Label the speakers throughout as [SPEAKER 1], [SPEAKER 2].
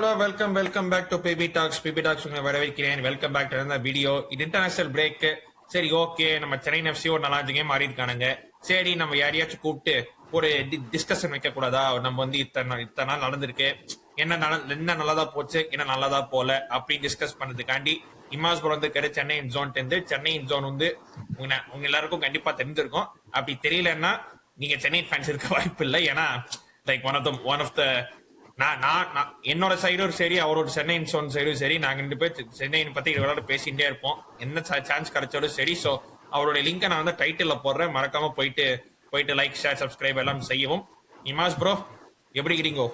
[SPEAKER 1] Hello welcome back to PB talks உங்களை வரவேற்கிறேன். Welcome back to அந்த வீடியோ. இது இன்டர்நேஷனல் பிரேக். சரி, ஓகே, நம்ம சென்னை எஃப்சி ஒரு 4 கேம் ஆடி இருக்கானுங்க. சரி, நம்ம யாரையாச்சும் கூப்பிட்டு ஒரு டிஸ்கஷன் வைக்க கூடாதா? நம்ம வந்து இத்தனை நாள் நடந்திருக்கு, என்ன நல்லதா போச்சு, என்ன நல்லதா போல அப்படின்னு டிஸ்கஸ் பண்ணதுக்காண்டி இமாஸ் ப்ரோ வந்து சென்னை ஜோன் வந்து உங்க எல்லாருக்கும் கண்டிப்பா தெரிஞ்சிருக்கும். அப்படி தெரியலன்னா நீங்க சென்னை ஃபேன்ஸ் இருக்க வாய்ப்பு இல்லை. ஏன்னா லைக் ஒன் ஆஃப் த நான் என்னோட சைடும் சரி, அவரோட சென்னை சைடும் சரி, நாங்க 2 பேர் சென்னை பத்தி விளையாட பேசிட்டே இருப்போம். என்ன சான்ஸ் கிடைச்சாலும் சரி. ஸோ அவரோட லிங்கை நான் வந்து டைட்டில்ல போடுறேன். மறக்காம போயிட்டு லைக், ஷேர், சப்ஸ்கிரைப் எல்லாம் செய்யவும். இமாஸ் ப்ரோ, எப்படி இருக்கீங்க?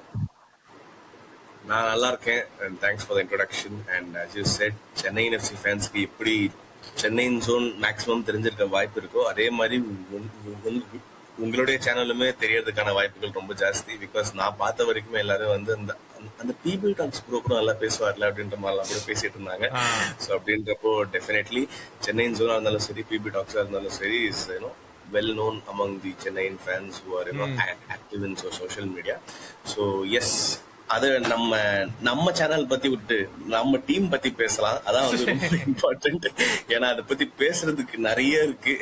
[SPEAKER 2] நான் நல்லா இருக்கேன். And thanks for the introduction. And as you said, Chennai FC ஃபேன்ஸ்க்கு எப்படி சென்னை ஜோன் மேக்ஸிமம் தெரிஞ்சிருக்க வாய்ப்பு இருக்கோ அதே மாதிரி உங்களுடைய சேனலுமே தெரியறதுக்கான வாய்ப்புகள் ரொம்ப ஜாஸ்தி. பிகாஸ் நான் பார்த்த வரைக்குமே எல்லாரும் வந்து அந்த பிபி டாக்ஸ் ப்ரோ கூட நல்லா பேசுவார்ல அப்படின்ற மாதிரிலாம் கூட பேசிட்டு இருந்தாங்க. ஸோ அப்படின்றப்போ டெஃபினெட்லி சென்னை ஜோனா இருந்தாலும் சரி, பிபி டாக்ஸா இருந்தாலும் சரி, is well known among the Chennai fans who are active in social media. So yes, அது நம்ம சேனல் பத்தி விட்டு நம்ம டீம் பத்தி பேசலாம். அதான் வந்து ரொம்ப இம்பார்ட்டன்ட். ஏன்னா அதை பத்தி பேசுறதுக்கு நிறைய இருக்கு.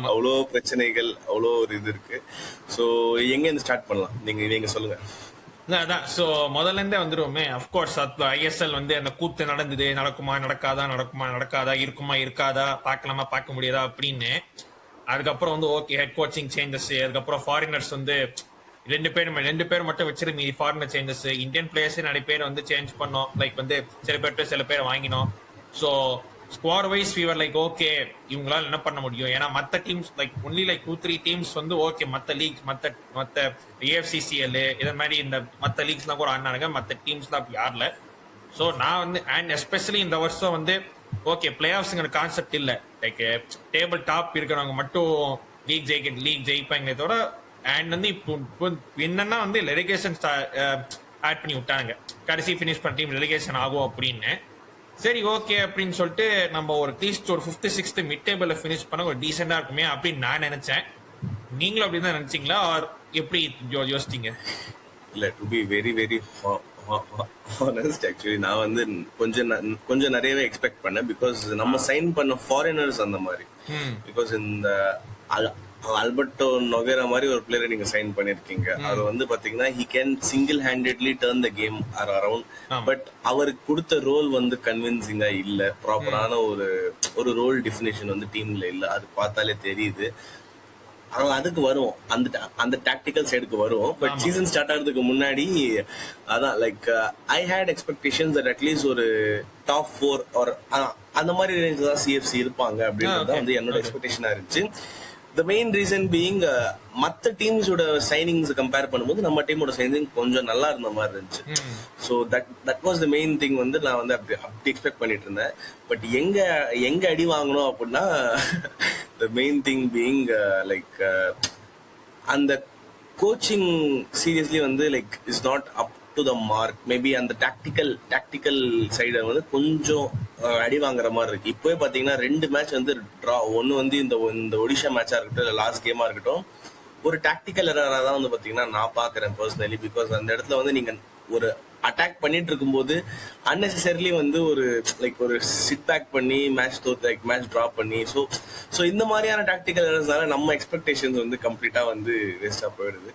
[SPEAKER 2] அவ்வளோ பிரச்சனைகள், அவ்வளோ ஒரு இது இருக்கு. ஸோ எங்க இருந்து ஸ்டார்ட் பண்ணலாம்? நீங்க சொல்லுங்க.
[SPEAKER 1] அதான், சோ முதல்ல இருந்தே வந்துருவோமே. அப்கோர்ஸ் ஐஎஸ்எல் வந்து அந்த கூத்து நடக்குமா நடக்காதா, இருக்குமா இருக்காதா, பார்க்கலாமா பார்க்க முடியாதா அப்படின்னு. அதுக்கப்புறம் வந்து ஓகே, ஹெட் கோச்சிங் சேஞ்சஸ், அதுக்கப்புறம் ஃபாரினர்ஸ் வந்து ரெண்டு பேர் மட்டும் வச்சிரு, மீதி ஃபாரினர் சேஞ்சஸ். இந்தியன் பிளேயர்ஸ் நிறைய பேர் வந்து சேஞ்ச் பண்ணோம். லைக் வந்து சில பேர் வாங்கினோம். So squad wise fewer like okay, இவங்களால என்ன பண்ண முடியும்? ஏன்னா மற்ற teams like only like 2-3 teams வந்து ஓகே, மற்ற லீக்ஸ் மற்ற ஏஎஃப்சிசிஎல் இதை மாதிரி இந்த மற்ற லீக்ஸ்லாம் கூட ஆடினாங்க. மற்ற டீம்ஸ்லாம் அப்படி ஆடல. ஸோ நான் வந்து அண்ட் எஸ்பெஷலி இந்த வருஷம் வந்து ஓகே, பிளே ஆஃப்ஸ்ங்கிற கான்செப்ட் இல்லை. லைக் டேபிள் டாப் இருக்கிறவங்க மட்டும் லீக் ஜெயிப்பாங்களே தவிர. அண்ட் வந்து இப்போ என்னன்னா வந்து ரெலிகேஷன் ஆட் பண்ணி விட்டாங்க. கடைசி ஃபினிஷ் பண்ண டீம் ரெலிகேஷன் ஆகும் அப்படின்னு. சரி, ஓகே அப்படின்னு சொல்லிட்டு நம்ம ஒரு அட்லீஸ்ட் ஒரு 5th 6th மிட் டேபிள்ல ஃபினிஷ் பண்ண ஒரு டீசெண்டா இருக்குமே அப்படின்னு நான் நினைச்சேன். நீங்களும் அப்படிதான் நினைச்சீங்களா? எப்படி யோசிச்சீங்க?
[SPEAKER 2] இல்ல, to be very very honest, actually நான் வந்து கொஞ்சம் நிறையவே எக்ஸ்பெக்ட் பண்ணேன். பிகாஸ் நம்ம சைன் பண்ண ஃபாரினர்ஸ் அந்த மாதிரி. பிகாஸ் இந்த ஆல்பர்டோ நொகேரா மாதிரி ஒரு பிளேயரை நீங்க சைன் பண்ணிருக்கீங்க. அவர் வந்து பாத்தீங்கன்னா he can single handedly turn the game around. But அவருக்கு கொடுத்த ரோல் வந்து கன்வின்சிங்கா இல்ல. ப்ராப்பரான ஒரு ரோல் டெஃபினேஷன் வந்து டீம்ல இல்ல. அது பார்த்தாலே தெரியுது. அதுக்கு வரும், அந்த டாக்டிக்கல் சைடுக்கு வரும். பட் சீசன் ஸ்டார்ட் ஆகிறதுக்கு முன்னாடி அதான் like I hate expectations that at least ஒரு டாப் 4 ஒரு அந்த மாதிரி ரேஞ்ச் தான் சிஎஃப்சி இருப்பாங்க அப்படின்றது வந்து என்னோட எக்ஸ்பெக்டேஷனா இருந்துச்சு. The main reason being மற்ற டீம்ஸோட சைனிங்ஸ் கம்பேர் பண்ணும்போது நம்ம டீமோட சைனிங் கொஞ்சம் நல்லா இருந்த மாதிரி இருந்துச்சு. So that was the main thing. வந்து நான் வந்து அப்படி எக்ஸ்பெக்ட் பண்ணிட்டு இருந்தேன். பட் எங்க அடி வாங்கணும் அப்படின்னா the main thing being like அந்த கோச்சிங் சீரியஸ்லி வந்து like is not up to the mark. Maybe அந்த டாக்டிக்கல் சைடு வந்து கொஞ்சம் அடி வாங்குற மாதிரி இருக்கு. இப்பவே பாத்தீங்கன்னா 2 மேட்ச் வந்து டிரா. ஒன்னு வந்து இந்த ஒடிஷா மேட்சா இருக்கட்டும், இல்ல லாஸ்ட் கேமா இருக்கட்டும், ஒரு டாக்டிக்கல் எரரா தான் வந்து பாத்தீங்கன்னா நான் பாக்குறேன் பர்சனலி. பிகாஸ் அந்த இடத்துல வந்து நீங்க ஒரு அட்டாக் பண்ணிட்டு இருக்கும்போது அன்னெசரிலி வந்து ஒரு லைக் ஒரு சிட் பேக் பண்ணி மேட்ச் டிராப் பண்ணி ஸோ இந்த மாதிரியான டாக்டிக்கல் எரர்ஸ்னால நம்ம எக்ஸ்பெக்டேஷன்ஸ் வந்து கம்ப்ளீட்டா வந்து வேஸ்டா போயிடுது.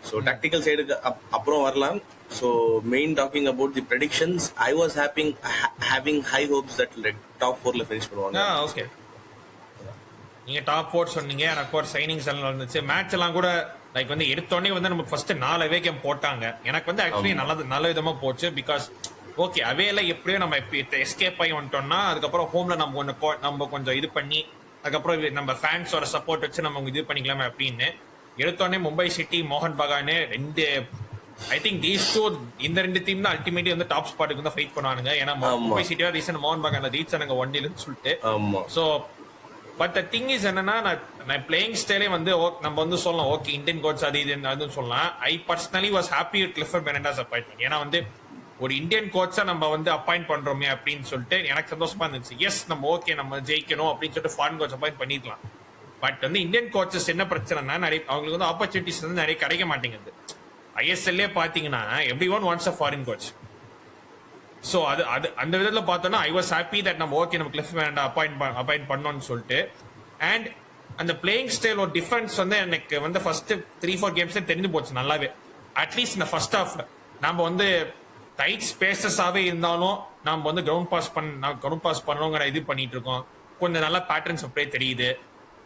[SPEAKER 2] ஸோ டாக்டிக்கல் சைடுக்கு அப்புறம் வரலாம். So main talking about the predictions, I was having high hopes that like top 4ல ஃபினிஷ் பண்ணுவாங்க.
[SPEAKER 1] ஓகே, நீங்க டாப் 4 சொன்னீங்க. எனக்கு ஒரு சைனிங்ஸ் எல்லாம் இருந்துச்சு. மேட்ச் எல்லாம் கூட லைக் வந்து எடுத்தோடனே வந்து நம்ம ஃபர்ஸ்ட் 4 அவே கேம் போட்டாங்க. எனக்கு வந்து ஆக்சுவலி நல்ல விதமா போச்சு. பிகாஸ் ஓகே, அவேல எப்படியோ நம்ம எஸ்கேப் ஆகி வந்துட்டோம்னா அதுக்கப்புறம் ஹோம்ல நம்ம கொஞ்சம் இது பண்ணி அதுக்கப்புறம் நம்ம ஃபேன்ஸோட சப்போர்ட் வச்சு நம்ம இது பண்ணிக்கலாமே அப்படின்னு. எடுத்தோடனே மும்பை சிட்டி, மோகன் பகான் ஐ திங்க் இந்த 2 டீம் தான் அல்டிமேட்லி வந்து டாப் ஸ்பாட்டுக்கு வந்து ஃபைட் பண்ணுவானுங்க. ஏன்னா மும்பை சிட்டியா ரீசன் மோகன் பகான் ரீச் ஆனாங்க 1-0 சொல்லிட்டு. So but the thing is என்னன்னா, நான் பிளேயிங் ஸ்டைலே வந்து நம்ம வந்து சொல்லலாம் ஓகே, இந்தியன் கோச் அது இதுன்னு சொல்லலாம். I personally was happy with Clifford Fernandes appointment. ஏன்னா வந்து ஒரு இந்தியன் கோச்சா நம்ம வந்து அப்பாயிண்ட் பண்றோமே அப்படின்னு சொல்லிட்டு எனக்கு சந்தோஷமா இருந்துச்சு. எஸ், நம்ம ஓகே, நம்ம ஜெயிக்கணும் அப்படின்னு சொல்லிட்டு ஃபாரின் கோச் அப்பாயிண்ட் பண்ணிக்கலாம். பட் வந்து இந்தியன் கோச்சஸ் என்ன பிரச்சனைனா, அவங்களுக்கு வந்து ஆப்பர்ச்சுனிட்டிஸ் வந்து நிறைய கிடைக்க மாட்டேங்குது. ஐஎஸ்எல்லே பாத்தீங்கன்னா எவ்ரி ஒன் வாண்ட்ஸ் அ ஃபாரின் கோச். சோ அது அது அந்த விதத்துல பார்த்தோம்னா ஐ வாஸ் ஹாப்பி தட் நம்ம ஓகே நம்ம கிளிஃப் வேண்டாம் அப்பாயிண்ட் பண்ணோம்னு சொல்லிட்டு. அண்ட் அந்த பிளேயிங் ஸ்டைல் ஒரு டிஃபரன்ஸ் வந்து எனக்கு வந்து ஃபர்ஸ்ட் 3-4 கேம்ஸ் தெரிஞ்சு போச்சு நல்லாவே. அட்லீஸ்ட் இந்த ஃபர்ஸ்ட் ஹாஃப்ல நம்ம வந்து டைட் ஸ்பேசஸாவே இருந்தாலும் நம்ம வந்து கிரவுண்ட் பாஸ் பண்ணணுங்கிற இது பண்ணிட்டு இருக்கோம். கொஞ்சம் நல்ல பேட்டர்ன்ஸ் ஆஃப் ப்ளே தெரியுது.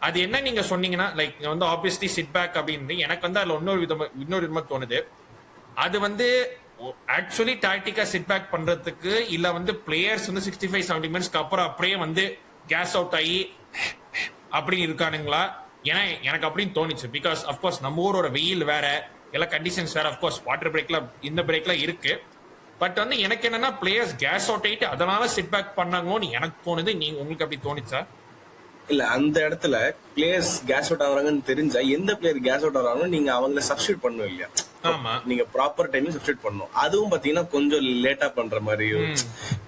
[SPEAKER 1] அது என்ன நீங்க சொன்னீங்கன்னா லைக் வந்து ஆப்வியஸ்லி சிட் பேக் அப்படின்னு எனக்கு வந்து அதுல இன்னொரு விதமா தோணுது. அது வந்து ஆக்சுவலி டாக்டிக்கா சிட் பேக் பண்றதுக்கு இல்ல வந்து பிளேயர்ஸ் வந்து 65-70 மினிட்ஸ்க்கு அப்புறம் அப்படியே வந்து கேஸ் அவுட் ஆகி அப்படின்னு இருக்கானுங்களா? ஏன்னா எனக்கு அப்படின்னு தோணுச்சு. பிகாஸ் அப்கோர்ஸ் நம்ம ஊரோட வெயில் வேற, எல்லா கண்டிஷன்ஸ் வேற. அப்கோர்ஸ் வாட்டர் பிரேக்ல இந்த பிரேக்ல இருக்கு. பட் வந்து எனக்கு என்னன்னா பிளேயர்ஸ் கேஸ் அவுட் ஆயிட்டு அதனால சிட் பேக் பண்ணாங்கன்னு எனக்கு தோணுது. நீங்க உங்களுக்கு அப்படி தோணுச்சா?
[SPEAKER 2] இல்ல, அந்த இடத்துல பிளேயர்ஸ் கேஸ் அவுட் ஆகுறாங்கன்னு தெரிஞ்சா எந்த பிளேயர் கேஸ் அவுட் ஆகுறாங்கன்னு நீங்க அவங்கள சப்ஸ்டியூட் பண்ணும் இல்லையா?
[SPEAKER 1] ஆமா,
[SPEAKER 2] நீங்க ப்ராப்பர் டைம் சப்ஸ்டியூட் பண்ணணும். அதுவும் பாத்தீங்கன்னா கொஞ்சம் லேட்டா பண்ற மாதிரியும்.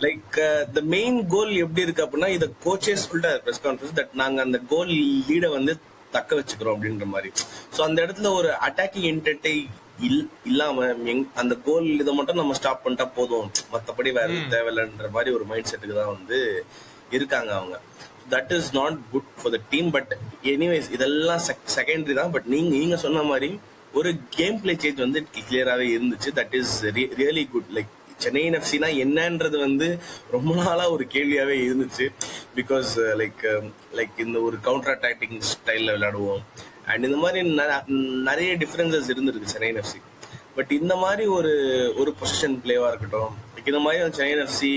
[SPEAKER 2] லைக் த மெயின் கோல் எப்படி இருக்கு அப்படின்னா, இத கோச்சே சொல்லிட்டாரு பிரஸ் கான்ஃபரன்ஸ் தட் நாங்க அந்த கோல் லீட வந்து தக்க வச்சுக்கிறோம் அப்படின்ற மாதிரி. சோ அந்த இடத்துல ஒரு அட்டாக்கிங் இன்டென்ட்டை இல்லாம அந்த கோல் இதை மட்டும் நம்ம ஸ்டாப் பண்ணிட்டா போதும், மத்தபடி வேற தேவையில்லைன்ற மாதிரி ஒரு மைண்ட் செட்டுக்கு தான் வந்து இருக்காங்க அவங்க. That is not good for the team. But anyways இதெல்லாம் செகண்டரி தான். பட் நீங்க சொன்ன மாதிரி ஒரு கேம் பிளே சேஞ்ச் வந்து கிளியராகவே இருந்துச்சு. That is really good. Like Chennai எஃப்சினா என்னன்றது வந்து ரொம்ப நாளா ஒரு கேள்வியாவே இருந்துச்சு. பிகாஸ் லைக் இந்த ஒரு கவுண்டர் அட்டாக்கிங் ஸ்டைல்ல விளையாடுவோம். அண்ட் இந்த மாதிரி நிறைய டிஃபரன்சஸ் இருந்திருக்கு சென்னை எஃப்சி. பட் இந்த மாதிரி ஒரு பொசிஷன் பிளேவா இருக்கட்டும், இந்த மாதிரி சென்னை எஃப்சி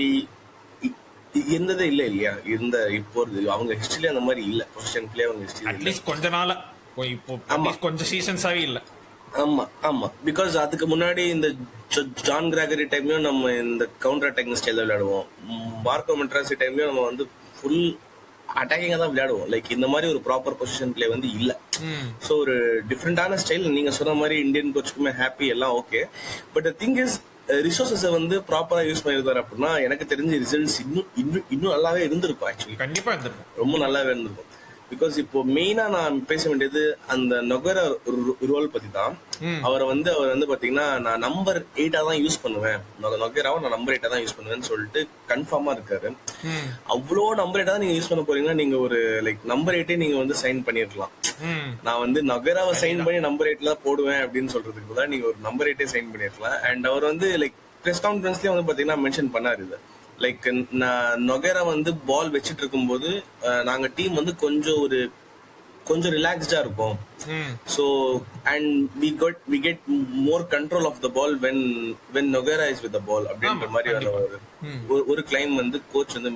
[SPEAKER 2] இருந்ததே இல்ல இல்லையா? இப்போ அவங்க ஹிஸ்டரியில அந்த மாதிரி இல்ல பொசிஷன் பிளே. அவங்க ஹிஸ்டரி
[SPEAKER 1] அட்லீஸ்ட் கொஞ்ச நாளா இப்போ கொஞ்சம் சீசன்ஸாவே இல்ல.
[SPEAKER 2] ஆமா ஆமா. பிகாஸ் அதுக்கு முன்னாடி இந்த ஜான் கிராகரி டைம்லயும் நம்ம இந்த கவுண்டர் அட்டாக்கிங் ஸ்டைல விளையாடுவோம். மார்க்கோ மெட்ராசி டைம்லயும் நம்ம வந்து ஃபுல் அட்டாக்கிங்கா தான் விளையாடுவோம். லைக் இந்த மாதிரி ஒரு ப்ராப்பர் பொசிஷன் பிளே வந்து இல்ல. சோ ஒரு டிஃப்ரெண்டான ஸ்டைல். நீங்க சொன்ன மாதிரி இந்தியன் கோச்சுக்குமே ஹாப்பி, எல்லாம் okay. But thing is resources வந்து ப்ராப்பரா யூஸ் பண்ணிருந்தாரு அப்படின்னா எனக்கு தெரிஞ்ச ரிசல்ட்ஸ் இன்னும் நல்லாவே இருந்திருக்கும். ஆக்சுவலி
[SPEAKER 1] கண்டிப்பா இருந்திருக்கும்,
[SPEAKER 2] ரொம்ப நல்லாவே இருந்திருக்கும். பிகாஸ் இப்போ மெயினா நான் பேச வேண்டியது அந்த நொகரா ரோல் பத்தி தான். அவர் வந்து பாத்தீங்கன்னா நான் நம்பர் 8 தான் யூஸ் பண்ணுவேன், நொகராவை நான் நம்பர் 8 தான் யூஸ் பண்ணுவேன்னு சொல்லிட்டு கன்ஃபார்மா இருக்காரு. அவ்வளோ நம்பர் 8 தான் நீங்க யூஸ் பண்ண போறீங்கன்னா நீங்க ஒரு லைக் நம்பர் 8 நீங்க வந்து சைன் பண்ணிருக்கலாம். நான் வந்து நொகராவை சைன் பண்ணி நம்பர் 8 தான் போடுவேன் அப்படின்னு சொல்றதுக்கு கூட நீங்க ஒரு நம்பர் 8 சைன் பண்ணிருக்கலாம். அண்ட் அவர் வந்து லைக் பிரஸ் கான்ஃபரன்ஸ்லயே வந்து பாத்தீங்கன்னா மென்ஷன் பண்ணாரு இது. லைக் நொகேரா வந்து பால் வச்சிட்டு இருக்கும்போது நாங்க டீம் வந்து கொஞ்சம் ரிலாக்ஸ்டா இருக்கும். So and we get more control of the ball when Nogueira is with the ball அப்படின்ற மாதிரி ஒரு கிளைம் வந்து கோச் வந்து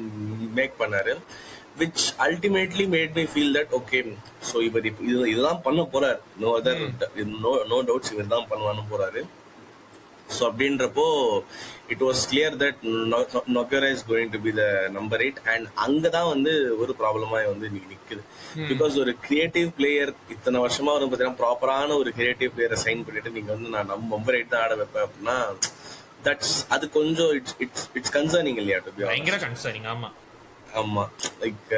[SPEAKER 2] மேக் பண்ணாரு. Which ultimately made me feel that okay, so இவர் இதுதான் பண்ண போறாரு. நோ டவுட்ஸ் இவர் தான் பண்ணுவான்னு போறாரு. ஸோ அப்படின்றப்போ it was clear that Nogueira is going to be the number 8. And அங்கதான் வந்து ஒரு ப்ராப்ளமா வந்து நிக்குது. பிகாஸ் ஒரு கிரியேட்டிவ் பிளேயர் இத்தனை வருஷமா வந்து பாத்தீங்கன்னா ப்ராப்பரான ஒரு கிரியேட்டிவ் பிளேயரை சைன் பண்ணிட்டு நீங்க வந்து நான் நம்பர் 8 தான் ஆட வைப்பேன் அப்படின்னா அது கொஞ்சம் இட்ஸ் கன்சர்னிங் இல்லையா? டு பி
[SPEAKER 1] பயங்கர கன்சர்னிங். ஆமா
[SPEAKER 2] ஆமா. Like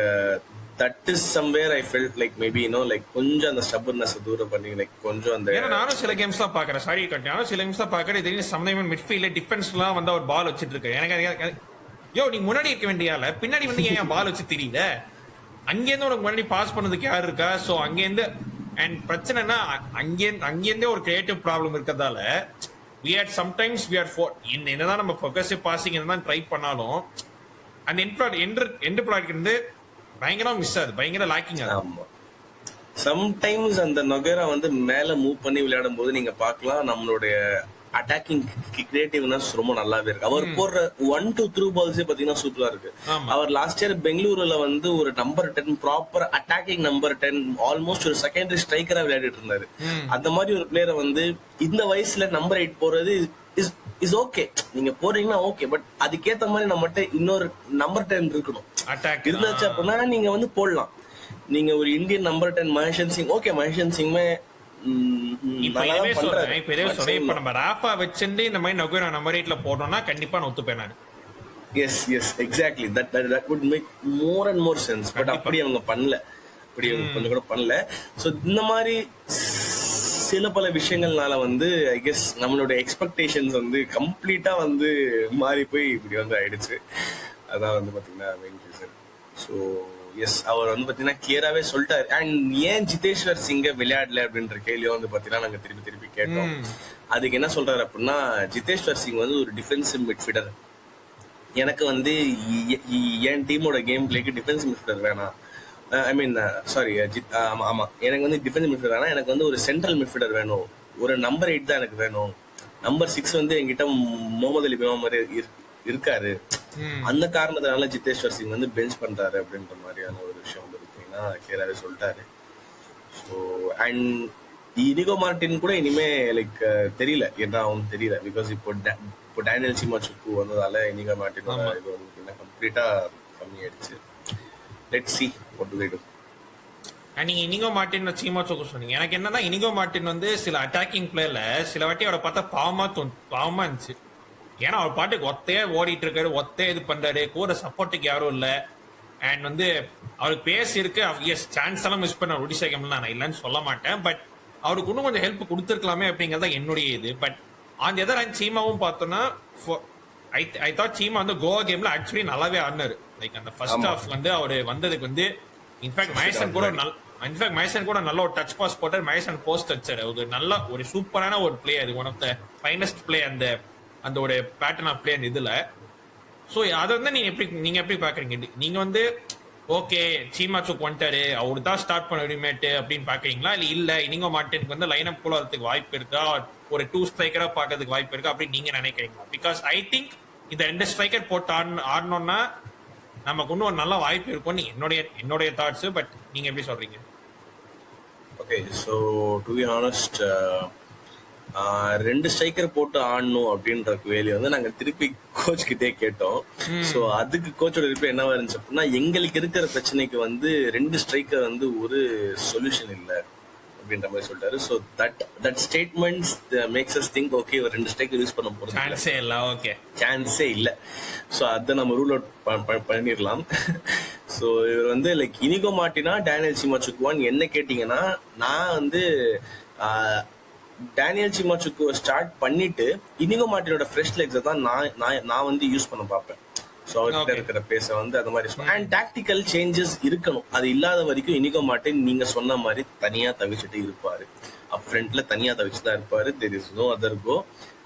[SPEAKER 2] that is somewhere I felt like maybe like கொஞ்சம் அந்த stubbornness தூர பண்ணி லைக் கொஞ்சம் அந்த.
[SPEAKER 1] ஏன்னா நானும் சில கேம்ஸ்லாம் பாக்குறேன், சாரி கட், நானும் சில கேம்ஸ்லாம் பாக்குறேன். திடீர்னு சம்டைம் மிட்ஃபீல்ட்ல டிஃபென்ஸ்லாம் வந்து அவர் பால் வச்சிட்டு இருக்கு. எனக்கு யோ நீ முன்னாடி இருக்க வேண்டியால பின்னாடி வந்து ஏன் பால் வச்சு தெரியல? அங்கேருந்து உனக்கு முன்னாடி பாஸ் பண்ணதுக்கு யாரு இருக்கா? சோ அங்கேருந்து அண்ட் பிரச்சனைனா அங்கேருந்தே ஒரு கிரியேட்டிவ் ப்ராப்ளம் இருக்கிறதால we had sometimes we are for என்னதான் நம்ம ப்ரொக்ரெசிவ் பாசிங் என்னதான் ட்ரை பண்ணாலும் அந்த எண்ட் ப்ராடக்ட் வந்து பயங்கரமா மிஸ் ஆகுது, பயங்கர லாக்கிங் ஆகுது.
[SPEAKER 2] சம்டைம்ஸ் அந்த நொகேரா வந்து மேல மூவ் பண்ணி விளையாடும் போது நீங்க பாக்கலாம் நம்மளுடைய அட்டாக்கிங் கிரியேட்டிவ்னஸ் ரொம்ப நல்லாவே இருக்கு. அவர் போடுற 1 to 3 பால்ஸே பாத்தீங்கன்னா சூப்பரா இருக்கு. அவர் லாஸ்ட் இயர் பெங்களூருல வந்து ஒரு number 10 proper attacking number 10 almost ஒரு செகண்டரி ஸ்ட்ரைக்கரா விளையாடிட்டு இருந்தாரு. அந்த மாதிரி ஒரு பிளேயரை வந்து இந்த வயசுல நம்பர் 8 போறது இஸ் ஓகே, நீங்க போறீங்கன்னா ஓகே. பட் அதுக்கேத்த மாதிரி நம்மகிட்ட இன்னொரு நம்பர் 10 இருக்கணும் இருந்தாச்சு அப்படின்னா நீங்க வந்து போடலாம். நீங்க ஒரு Indian number 10 Maheshan Singh, okay Maheshan சிங்மே
[SPEAKER 1] கண்டிப்பா ஒத்துப்பேன் நான்.
[SPEAKER 2] Yes yes exactly that would make more and more sense. But அப்படி அவங்க பண்ணல, அப்படி அவங்க கொஞ்சம் கூட பண்ணல. சோ இந்த மாதிரி சில பல விஷயங்கள்னால வந்து ஐ கெஸ் நம்மளோட எக்ஸ்பெக்டேஷன்ஸ் வந்து கம்ப்ளீட்டா வந்து மாறி போய் இப்படி வந்து ஆயிடுச்சு. அதான் வந்து பாத்தீங்கன்னா மெயின் ரீசன். ஸோ எஸ், அவர் வந்து பாத்தீங்கன்னா கிளியராவே சொல்லிட்டாரு. அண்ட் ஏன் ஜிதேஷ்வர் சிங்க விளையாடல அப்படின்ற கேள்வியும் வந்து பாத்தீங்கன்னா நாங்க திருப்பி திருப்பி கேட்டோம். அதுக்கு என்ன சொல்றாரு அப்படின்னா, ஜிதேஷ்வர் சிங் வந்து ஒரு டிஃபென்சிவ் மிட்ஃபீல்டர். எனக்கு வந்து என் டீமோட கேம் பிளேக்கு டிஃபென்சிவ் மிட்ஃபீல்டர் வேணாம். ஐ மீன் சாரி ஆமா, எனக்கு வந்து டிஃபென்சிவ் மிட்ஃபீல்டர் வேணாம், எனக்கு வந்து ஒரு சென்ட்ரல் மிட்ஃபீல்டர் வேணும். ஒரு நம்பர் 8 தான் எனக்கு வேணும். நம்பர் 6 வந்து என்கிட்ட முகமது அலி பிமா மாதிரி இருக்காரு. அந்த காரணத்தினால ஜிதேஷ்வர் சிங் வந்து பெஞ்ச் பண்றாரு அப்படின்ற மாதிரியான ஒரு விஷயம் வந்து பார்த்தீங்கன்னா கிளியராகவே சொல்லிட்டாரு. ஸோ அண்ட் இனிகோ மார்டின் கூட இனிமே லைக் தெரியல என்ன ஆகும் தெரியல. பிகாஸ் இப்போ டேனியல் சிமாச்சுக்கு வந்ததால இனிகோ மார்டினோட இது வந்து கம்ப்ளீட்டா கம்மியாயிடுச்சு. Let's see what do they do.
[SPEAKER 1] நீங்க இனிகோ மார்டின் சீமாச்சோக்கு சொன்னீங்க. எனக்கு என்னன்னா இனிகோ மார்டின் வந்து சில அட்டாக்கிங் பிளேயர்ல சில வாட்டி அவரை பார்த்தா பாவமா இருந்துச்சு. ஏன்னா அவர் பாட்டுக்கு ஒத்தையே ஓடிட்டு இருக்காரு, ஒத்தையே இது பண்றாரு, கூட சப்போர்ட்டுக்கு யாரும் இல்ல. அண்ட் வந்து அவருக்கு பேஸ் இருக்கு. எஸ், சான்ஸ் எல்லாம் மிஸ் பண்ண ஒடிசா கேம்ல நான் இல்லைன்னு சொல்ல மாட்டேன். பட் அவருக்கு இன்னும் கொஞ்சம் ஹெல்ப் கொடுத்துருக்கலாமே அப்படிங்கறத என்னுடைய இது. பட் அந்த எதர் சீமாவும் பார்த்தோம்னா ஐ தாட் சீமா வந்து கோவா கேம்ல ஆக்சுவலி நல்லாவே ஆடினாரு. லைக் அந்த ஃபர்ஸ்ட் ஹாஃப் வந்து அவரு வந்ததுக்கு வந்து இன்ஃபேக்ட் மைசன் கூட நல்ல ஒரு டச் பாஸ் போட்டார். மைசன் போஸ்ட் வச்சாரு. ஒரு நல்ல ஒரு சூப்பரான ஒரு பிளே. அது one of the finest play அந்த ஒரு பேட்டர்ன் ஆஃப் பிளே அந்த இதுல. ஸோ அதை வந்து நீங்க எப்படி பாக்குறீங்க? நீங்க வந்து ஓகே சீமாச்சுக்கு வந்துட்டாரு, அவரு தான் ஸ்டார்ட் பண்ண விடுமேட்டு அப்படின்னு பாக்குறீங்களா? இல்ல இனிகோ மார்டினுக்கு வந்து லைன் அப் கூட வரதுக்கு வாய்ப்பு இருக்கா, ஒரு 2 ஸ்ட்ரைக்கரா பாக்கிறதுக்கு வாய்ப்பு இருக்கா அப்படின்னு நீங்க நினைக்கிறீங்களா? பிகாஸ் ஐ திங்க் இந்த 2 ஸ்ட்ரைக்கர் போட்டு ஆடணும்னா நமக்கு இன்னும் ஒரு நல்ல வாய்ப்பு இருக்கும்னு என்னுடைய தாட்ஸ். பட் நீங்க எப்படி சொல்றீங்க?
[SPEAKER 2] Okay, so to be honest 2 striker போட்டு ஆடணும் அப்படின்ற வேலையை வந்து நாங்க திருப்பி கோச் கிட்டே கேட்டோம். ஸோ அதுக்கு கோச்சோட ரிப்ளை என்னவா இருந்துச்சு அப்படின்னா, எங்களுக்கு இருக்கிற பிரச்சனைக்கு வந்து 2 ஸ்ட்ரைக்கர் வந்து ஒரு சொல்யூஷன் இல்லை அப்படின்ற மாதிரி சொல்லிட்டாரு. So that statements makes us think okay ஒரு 2 ஸ்ட்ரைக்கர் யூஸ் பண்ண போறது சான்ஸே இல்லை. ஸோ அதை நம்ம ரூல் அவுட் பண்ணிடலாம். ஸோ இவர் வந்து லைக் இனிகோ மார்டினா டேனியல் சிமாச்சுக்குவான்னு என்ன கேட்டீங்கன்னா, நான் வந்து டேனியல் சிமாச்சுக்கு ஸ்டார்ட் பண்ணிட்டு இனிகோ மார்டினோட ஃப்ரெஷ் லெக்ஸை தான் நான் வந்து யூஸ் பண்ண பார்ப்பேன். ஸோ அவர்கிட்ட இருக்கிற பேச வந்து அந்த மாதிரி அண்ட் டாக்டிக்கல் சேஞ்சஸ் இருக்கணும். அது இல்லாத வரைக்கும் இனிகோ மார்டின் நீங்க சொன்ன மாதிரி தனியா தவிச்சுட்டு இருப்பாரு. அப் ஃப்ரண்ட்ல தனியா தவிச்சுதான் இருப்பாரு. There is no other go.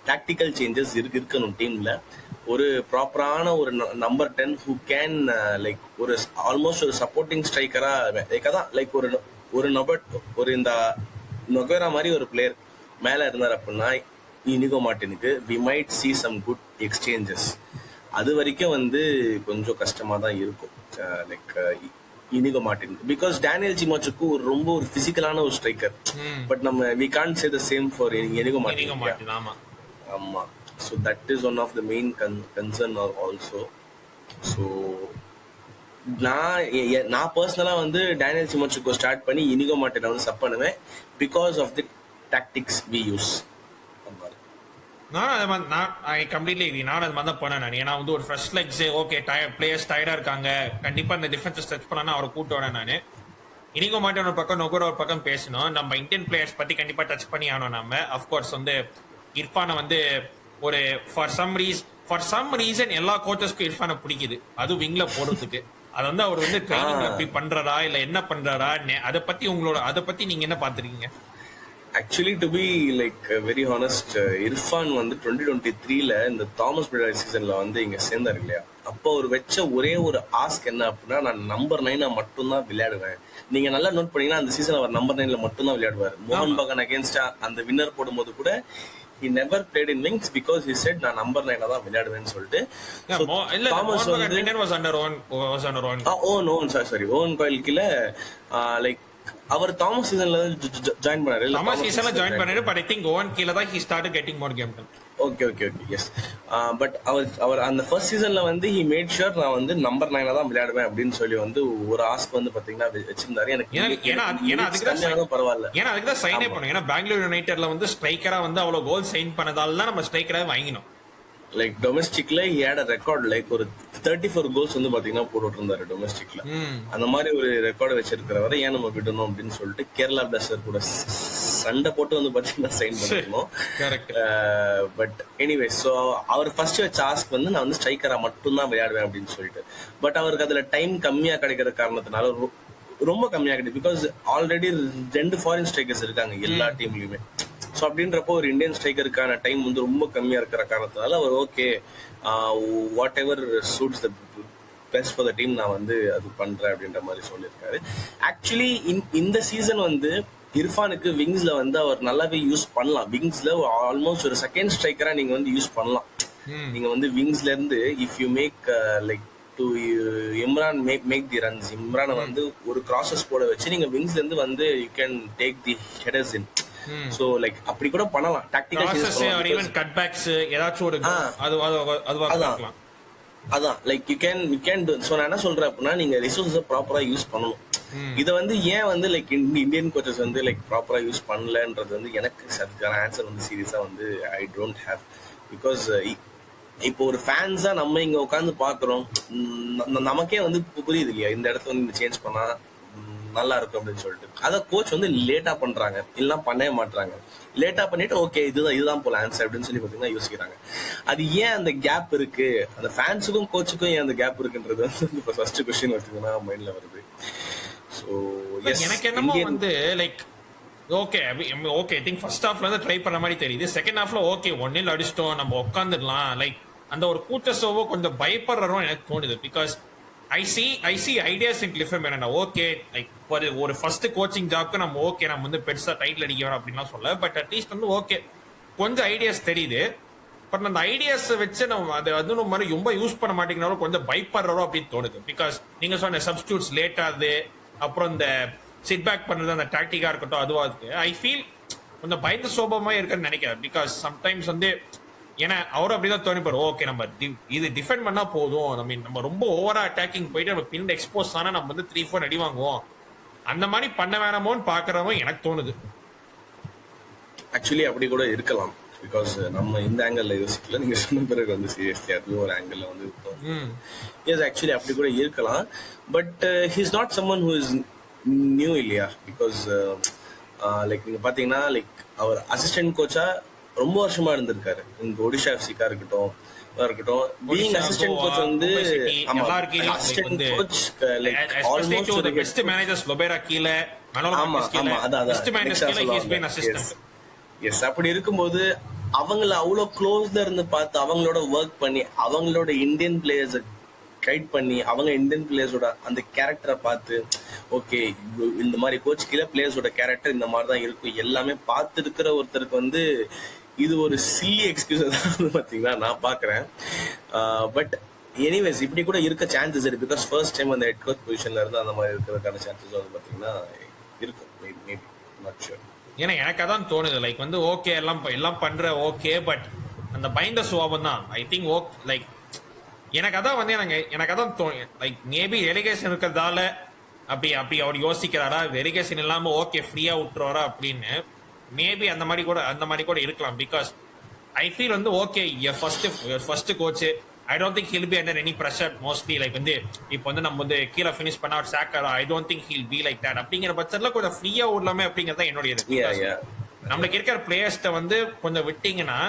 [SPEAKER 2] Tactical changes இருக்கணும் டீம்ல. ஒரு ப்ராப்பரான ஒரு நம்பர் 10 ஹூ கேன் லைக் ஒரு ஆல்மோஸ்ட் ஒரு சப்போர்ட்டிங் ஸ்ட்ரைக்கரா லைக் ஒரு நபர் ஒரு இந்த நொகேரா மாதிரி ஒரு பிளேயர் மேல இருந்தார் அப்படின்னா இனிகோ மார்டினுக்கு we might see some good exchanges. அது வரைக்கும் வந்து கொஞ்சம் கஷ்டமா தான் இருக்கும் like Inigo Martin. Because Daniel சிமாச்சுக்கு ரொம்ப ஒரு பிசிக்கலான ஒரு ஸ்ட்ரைக்கர். பட் நம்ம we can't say the same for Inigo Martin. ஆமா, so that is one of the main concern also. So நான் பர்சனலா வந்து டேனியல் சிமாச்சுக்கு ஸ்டார்ட் பண்ணி இனிகோ மார்டினை வந்து சப் பண்ணுவேன் because of the tactics we use.
[SPEAKER 1] நானும் அது மாதிரி நானும் அது மாதிரி தான் பண்ணேன். ஏன்னா வந்து ஒரு ஃபர்ஸ்ட் லெக்ஸ் ஓகே பிளேயர்ஸ் டயர்டா இருக்காங்க, கண்டிப்பா இந்த டிஃபென்ஸ் ஸ்ட்ரெச் பண்ணா அவரை கூட்டு வரேன் நானு. இனிகோ மார்டின் ஒரு பக்கம் நொகோரா ஒரு பக்கம் பேசணும். நம்ம இந்தியன் பிளேயர்ஸ் பத்தி கண்டிப்பா டச் பண்ணி ஆனோம். நம்ம அஃப்கோர்ஸ் வந்து இர்ஃபானை வந்து ஒரு ஃபார் சம் ரீசன் எல்லா கோச்சஸ்க்கும் இர்ஃபானை பிடிக்குது, அது விங்ல போடுறதுக்கு. அது வந்து அவர் வந்து ட்ரைனிங் எப்படி பண்றாரா இல்ல என்ன பண்றாரா, அதை பத்தி நீங்க என்ன பாத்துருக்கீங்க?
[SPEAKER 2] Actually to be like very honest, Irfan வந்து 2023ல இந்த தாமஸ் பிரைடா சீசன்ல வந்து இங்க சேர்ந்தாரு இல்லையா, அப்போ அவர் வச்ச ஒரே ஒரு ஆஸ்க் என்ன அப்படின்னா, நான் நம்பர் 9 மட்டும்தான் விளையாடுவேன். நீங்க நல்லா நோட் பண்ணீங்கன்னா அந்த சீசன் அவர் நம்பர் 9 மட்டும்தான் விளையாடுவார். மோகன் பகான் அகேன்ஸ்டா அந்த வின்னர் போடும்போது கூட he never played in wings because he said நான் நம்பர் 9 தான் விளையாடுவேன்னு சொல்லிட்டு. தாமஸ் ஓன் கோயில் கீழ லைக் அவர் தாமஸ் சீசன்ல ஜாயின் பண்ணாரு.
[SPEAKER 1] பட் ஐ திங்க் ஓவன் கீழ தான் he started getting more game time.
[SPEAKER 2] Okay yes. But அவர் அந்த ஃபர்ஸ்ட் சீசன்ல வந்து he made sure நான் வந்து நம்பர் 9 தான் விளையாடுவேன் அப்படின்னு சொல்லி வந்து ஒரு ஆஸ்க் வந்து பாத்தீங்கன்னா வச்சிருந்தாரு. எனக்கு பரவாயில்ல,
[SPEAKER 1] ஏன்னா அதுக்கு தான் சைனே பண்ணும். ஏன்னா பெங்களூர் யுனைடெட்ல வந்து ஸ்ட்ரைக்கரா வந்து அவ்வளவு கோல் சைன் பண்ணதால தான் நம்ம ஸ்ட்ரைக்கரா வாங்கினோம்.
[SPEAKER 2] லைக் டொமஸ்டிக்ல ஏட ரெக்கார்ட் லைக் ஒரு 34 கோல்ஸ் வந்து பாத்தீங்கன்னா போட்டு இருந்தாரு டொமஸ்டிக்ல. அந்த மாதிரி ஒரு ரெக்கார்டு வச்சிருக்கிறவரை ஏன் நம்ம விடணும் அப்படின்னு சொல்லிட்டு கேரளா பிளாஸ்டர் கூட சண்டை போட்டு வந்து பாத்தீங்கன்னா சைன் பண்ணிருக்கணும்.
[SPEAKER 1] கரெக்ட்.
[SPEAKER 2] பட் எனிவே ஸோ அவர் ஃபர்ஸ்ட் வச்ச ஆஸ்க் வந்து நான் வந்து ஸ்ட்ரைக்கரா மட்டும்தான் விளையாடுவேன் அப்படின்னு சொல்லிட்டு. பட் அவருக்கு அதுல டைம் கம்மியா கிடைக்கிற காரணத்தினால ரொம்ப கம்மியா கிடைக்கும். பிகாஸ் ஆல்ரெடி 2 ஃபாரின் ஸ்ட்ரைக்கர்ஸ் இருக்காங்க எல்லா டீம்லயுமே. ஸோ அப்படின்றப்போ ஒரு இந்தியன் ஸ்ட்ரைக்கருக்கான டைம் வந்து ரொம்ப கம்மியா இருக்கிற காரணத்தினால அவர் okay whatever suits the best for the team நான் வந்து அது பண்றேன் அப்படின்ற மாதிரி சொல்லியிருக்காரு. ஆக்சுவலி இந்த சீசன் வந்து இர்ஃபானுக்கு விங்ஸ்ல வந்து அவர் நல்லாவே யூஸ் பண்ணலாம். விங்ஸ்ல ஆல்மோஸ்ட் ஒரு செகண்ட் ஸ்ட்ரைக்கரா நீங்க வந்து யூஸ் பண்ணலாம். நீங்க வந்து விங்ஸ்ல இருந்து if you make like to Imran make the runs, இம்ரானை வந்து ஒரு கிராசஸ் போட வச்சு நீங்க விங்ஸ்ல இருந்து வந்து you can take the headers in. So like அப்படி கூட பண்ணலாம். டாக்டிக்கல்
[SPEAKER 1] ஈவன் கட் பேக்ஸ் ஏதாச்சும் ஒரு அதுவா பார்க்கலாம்.
[SPEAKER 2] அதான் லைக் யூ கேன் சோ நான் என்ன சொல்றேன் அப்படின்னா நீங்க ரிசோர்ஸை ப்ராப்பரா யூஸ் பண்ணணும். இதை வந்து ஏன் வந்து லைக் இந்தியன் கோச்சஸ் வந்து லைக் ப்ராப்பரா யூஸ் பண்ணலன்றது வந்து எனக்கு அதுக்கான ஆன்சர் வந்து சீரியஸா வந்து ஐ டோன்ட் ஹேவ். பிகாஸ் இப்போ ஒரு ஃபேன்ஸா நம்ம இங்க உட்காந்து பாக்குறோம், நமக்கே வந்து புரியுது இல்லையா இந்த இடத்துல வந்து இந்த சேஞ்ச் பண்ணா நல்லா இருக்கும் அப்படின்னு சொல்லிட்டு. அத கோச் வந்து லேட்டா பண்றாங்க, இல்லைன்னா பண்ணவே மாட்டாங்க. லேட்டா பண்ணிட்டு ஓகே இதுதான் போல ஆன்சர் அப்படின்னு சொல்லி பாத்தீங்கன்னா யோசிக்கிறாங்க. அது ஏன் அந்த கேப் இருக்கு, அந்த ஃபேன்ஸுக்கும் கோச்சுக்கும் ஏன் அந்த கேப் இருக்குன்றது வந்து ஃபர்ஸ்ட் கொஸ்டின் வச்சுக்கோன்னா மைண்ட்ல வருது. ஸோ
[SPEAKER 1] எனக்கு என்னமோ வந்து like okay I think first ஹாஃப்ல வந்து ட்ரை பண்ண மாதிரி தெரியுது. செகண்ட் ஹாஃப்ல ஓகே 1-0 அடிச்சிட்டோம் நம்ம உட்காந்துடலாம் லைக் அந்த ஒரு கூச்சசோவோ கொஞ்சம் பயப்படுறோம் எனக்கு தோணுது. Because I see ideas in கிளிஃபம் என்ன ஓகே லைக் ஒரு ஃபர்ஸ்ட் கோச்சிங் ஜாப்க்கு நம்ம ஓகே நம்ம வந்து பெருசா டைட்டில் அடிக்க வேணும் அப்படின்லாம் சொல்ல. பட் அட்லீஸ்ட் வந்து ஓகே கொஞ்சம் ஐடியாஸ் தெரியுது. பட் அந்த ஐடியாஸ் வச்சு நம்ம அது மாதிரி ரொம்ப யூஸ் பண்ண மாட்டேங்கிறோம், கொஞ்சம் பயப்படுறோம் அப்படின்னு தோணுது. பிகாஸ் நீங்க சொன்ன சப்ஸ்டியூட்ஸ் லேட் ஆகுது, அப்புறம் இந்த சிட் பேக் பண்றது அந்த டாக்டிக்கா இருக்கட்டும் அதுவா இருக்கு. ஐ ஃபீல் கொஞ்சம் பயந்து சோபமா இருக்குன்னு நினைக்கிறேன். பிகாஸ் சம்டைம்ஸ் வந்து ஏன்னா அவரும் அப்படிதான் தோணிப்பாரு ஓகே நம்ம இது டிஃபெண்ட் பண்ணா போதும், நம்ம ரொம்ப ஓவரா அட்டாக்கிங் போயிட்டு நம்ம பின் எக்ஸ்போஸ் ஆனா நம்ம வந்து 3-4 அடி வாங்குவோம், அந்த மாதிரி பண்ண வேணாமோன்னு பாக்குறவோ எனக்கு தோணுது.
[SPEAKER 2] ஆக்சுவலி அப்படி கூட இருக்கலாம். பிகாஸ் நம்ம இந்த ஆங்கிள் யோசிக்கல, நீங்க சொன்ன பிறகு வந்து சீரியஸ்லி அதுவும் ஒரு ஆங்கிள் வந்து எஸ் ஆக்சுவலி அப்படி கூட இருக்கலாம். But he is not someone who is new இல்லையா. பிகாஸ் லைக் நீங்க பாத்தீங்கன்னா லைக் அவர் அசிஸ்டன்ட் கோச்சா ரொம்ப வருஷமா இருந்திருக்காரு. இந்த ஒடிஷா எஃப்சிக்கா இருக்கட்டும் பீயிங் அசிஸ்டன்ட் கோச் வந்து அசிஸ்டன்ட் கோச் லைக் ஆல்மோஸ்ட் ஒரு
[SPEAKER 1] பெஸ்ட் மேனேஜர்ஸ் லொபேரா கீழ பெஸ்ட் மேனேஜர்ஸ் கீழ he is been assistant.
[SPEAKER 2] Yes அப்படி இருக்கும்போது அவங்கள அவ்வளவு க்ளோஸ்ல இருந்து பார்த்து அவங்களோட ஒர்க் பண்ணி அவங்களோட இந்தியன் பிளேயர்ஸ் கைட் பண்ணி அவங்க இந்தியன் பிளேயர்ஸோட அந்த கேரக்டரை பார்த்து ஓகே இந்த மாதிரி கோச் கீழே பிளேயர்ஸோட கேரக்டர் இந்த மாதிரி தான் இருக்கும் எல்லாமே பார்த்து இருக்கிற ஒருத்தருக்கு வந்து இது ஒரு சில்லி எக்ஸ்கியூஸ் தான் பாத்தீங்கன்னா நான் பாக்குறேன். பட் எனிவேஸ் இப்படி கூட இருக்க சான்சஸ் இருக்கு. பிகாஸ் ஃபர்ஸ்ட் டைம் அந்த ஹெட் கோச் பொசிஷன்ல இருந்து அந்த மாதிரி இருக்கிறதுக்கான சான்சஸ் வந்து பாத்தீங்கன்னா இருக்கும். Maybe not sure.
[SPEAKER 1] ஏன்னா எனக்கு அதான் தோணுது லைக் வந்து ஓகே எல்லாம் பண்ற ஓகே பட் அந்த பயந்த சுவாபம் தான் ஐ திங்க் ஓகே லைக் எனக்கு அதான் வந்து எனக்கு அதான் தோணும் லைக் மேபி ரெலிகேஷன் இருக்கிறதால அப்படி அவர் யோசிக்கிறாரா, ரெலிகேஷன் இல்லாம ஓகே ஃப்ரீயா விட்டுருவாரா அப்படின்னு. மேபி அந்த மாதிரி கூட இருக்கலாம். பிகாஸ் ஐ ஃபீல் வந்து okay first coach I don't think he'll be under any pressure mostly like வந்து இப்போ வந்து நம்ம வந்து கீழே ஃபினிஷ் பண்ணா ஒரு soccer I don't think he'll be like that அப்படிங்கிற பட்சத்துல கொஞ்சம் ஃப்ரீயா விடலாமே அப்படிங்கறத என்னுடைய நம்மளுக்கு இருக்கிற பிளேயர்ஸ்ட வந்து கொஞ்சம் விட்டீங்கன்னா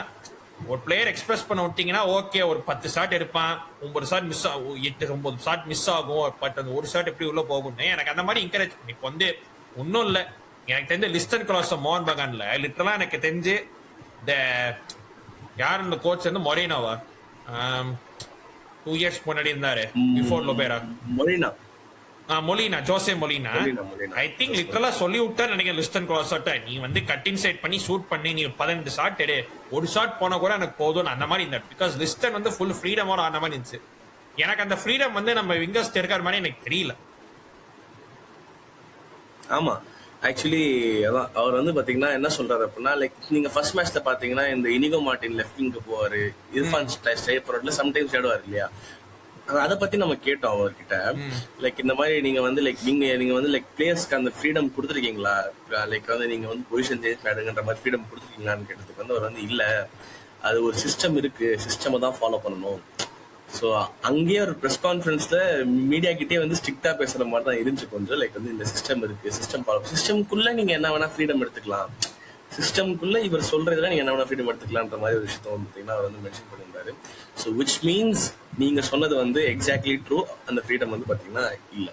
[SPEAKER 1] ஒரு பிளேயர் எக்ஸ்பிரஸ் பண்ண விட்டீங்கன்னா ஓகே ஒரு 10 ஷாட் எடுப்பான், 9 ஷாட் மிஸ் ஆகும், 8-9 ஷாட் மிஸ் ஆகும். பட் அந்த ஒரு ஷாட் எப்படி உள்ள போகும்னு எனக்கு அந்த மாதிரி என்கரேஜ் இப்போ வந்து ஒன்றும் இல்லை. எனக்கு தெரிஞ்ச லிஸ்டன் கிராஸ் மோகன் பகான்ல லிட்டரலா எனக்கு தெரிஞ்சு இந்த யார் இந்த கோச் வந்து மொரினோவா 2 இயர்ஸ் முன்னாடி இருந்தாரு before Lobera Molina Jose Molina I think லிட்டரலா சொல்லி விட்டா நினைக்கிறேன் லிஸ்டன் கிராஸ் நீ வந்து கட் இன்சைட் பண்ணி ஷூட் பண்ணி நீ 15 ஷாட் எடு, ஒரு ஷாட் போனா கூட எனக்கு போதும் அந்த மாதிரி இருந்தாரு. பிகாஸ் லிஸ்டன் வந்து ஃபுல் ஃப்ரீடமோட ஆன மாதிரி இருந்துச்சு. எனக்கு அந்த ஃப்ரீடம் வந்து நம்ம விங்கர்ஸ் இருக்கிற மாதிரி எனக்கு தெரியல.
[SPEAKER 2] ஆமா ஆக்சுவலி அதான் அவர் வந்து பாத்தீங்கன்னா என்ன சொல்றாரு அப்படின்னா லைக் நீங்க ஃபர்ஸ்ட் மேட்ச்ல பாத்தீங்கன்னா இந்த இனிகோ மார்டின் லெஃப்ட் விங்கு போவாரு, இர்ஃபான் ஸ்ட்ரைப்பரோட்ல சம்டைம்ஸ் ஆடுவார் இல்லையா. அதை பத்தி நம்ம கேட்டோம் அவர்கிட்ட லைக் இந்த மாதிரி நீங்க வந்து லைக் நீங்க வந்து லைக் பிளேயர்ஸ்க்கு அந்த ஃப்ரீடம் கொடுத்துருக்கீங்களா, லைக் வந்து நீங்க வந்து பொசிஷன் சேஞ்ச் ஆடுங்கன்ற மாதிரி ஃப்ரீடம் கொடுத்துருக்கீங்களான்னு கேட்டதுக்கு வந்து அவர் வந்து இல்ல அது ஒரு சிஸ்டம் இருக்கு, சிஸ்டமை தான் ஃபாலோ பண்ணணும். ஸோ அங்கேயே ஒரு ப்ரெஸ் கான்ஃபரன்ஸ்ல மீடியா கிட்டே வந்து ஸ்ட்ரிக்டா பேசுற மாதிரி தான் இருந்துச்சு கொஞ்சம். லைக் வந்து இந்த சிஸ்டம் இருக்கு, சிஸ்டம் ஃபாலோ சிஸ்டம்குள்ள நீங்க என்ன வேணா ஃப்ரீடம் எடுத்துக்கலாம், சிஸ்டம்குள்ள இவர் சொல்றதுல நீங்க என்ன ஃப்ரீடம் எடுத்துக்கலான்ற மாதிரி ஒரு விஷயத்த வந்து பாத்தீங்கன்னா அவர் வந்து மென்ஷன் பண்ணியிருந்தாரு. ஸோ விச் மீன்ஸ் நீங்க சொன்னது வந்து எக்ஸாக்ட்லி ட்ரூ. அந்த ஃப்ரீடம் வந்து பாத்தீங்கன்னா இல்ல.